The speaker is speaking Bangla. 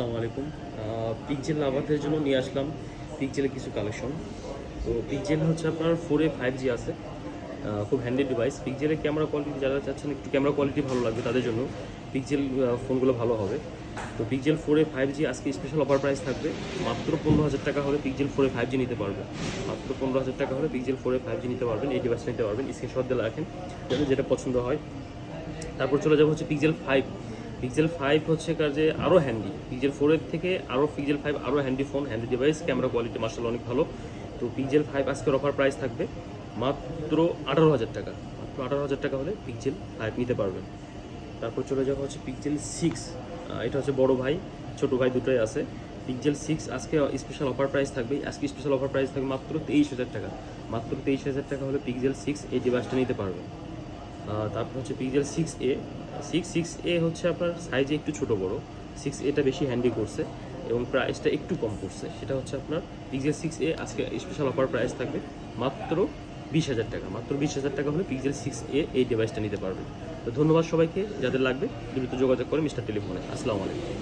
আসসালামু আলাইকুম। পিকজেল লাভারদের জন্য নিয়ে আসলাম পিকজেলের কিছু কালেকশন। তো পিকজেল হচ্ছে আপনার 4A 5G আছে, খুব হ্যান্ডি ডিভাইস। পিকজেলের ক্যামেরা কোয়ালিটি যারা চাচ্ছেন একটু ক্যামেরা কোয়ালিটি ভালো লাগবে তাদের জন্য পিকজেল ফোনগুলো ভালো হবে। তো পিকজেল 4A 5G আজকে স্পেশাল অফার প্রাইস থাকবে মাত্র 15,000 টাকা হলে পিকজেল 4A 5G নিতে পারবে। মাত্র 15,000 টাকা হলে পিকজেল 4A 5G নিতে পারবেন, এই ডিভাইসটা নিতে পারবেন। স্ক্রিনশট দিয়ে রাখেন যেটা পছন্দ হয়। তারপর চলে যাবো হচ্ছে পিকজেল 5। পিকজেল 5 হচ্ছে কাজে আরও হ্যান্ডি, পিকজেল 4-এর থেকে আরও পিকজেল 5 আরও handy phone, handy device, camera quality মার্শাল্লাহ অনেক ভালো। তো পিকজেল 5 আজকের অফার প্রাইস থাকবে মাত্র 18,000 টাকা। মাত্র 18,000 টাকা হলে পিকজেল 5 নিতে পারবেন। তারপর চলে যাওয়া হচ্ছে পিকজেল 6। এটা হচ্ছে বড় ভাই ছোটো ভাই দুটোই আছে। পিকজেল 6 আজকে স্পেশাল অফার প্রাইস থাকবে, আজকে স্পেশাল অফার প্রাইস থাকবে মাত্র 23,000 টাকা। মাত্র 23,000 টাকা হলে পিকজেল 6 এই ডিভাইসটা নিতে পারবেন। তারপর হচ্ছে পিকজেল 6A। 6A হচ্ছে আপনার সাইজে একটু ছোটো বড়ো, 6A বেশি হ্যান্ডি করছে এবং প্রাইসটা একটু কম পড়ছে। সেটা হচ্ছে আপনার পিকজেল 6A আজকে স্পেশাল অফার প্রাইস থাকবে মাত্র 20,000 টাকা। মাত্র 20,000 টাকা হলে পিকজেল 6A এই ডিভাইসটা নিতে পারবেন। তো ধন্যবাদ সবাইকে, যাদের লাগবে দ্রুত যোগাযোগ করে মিস্টার টেলিফোনে। আসসালামু আলাইকুম।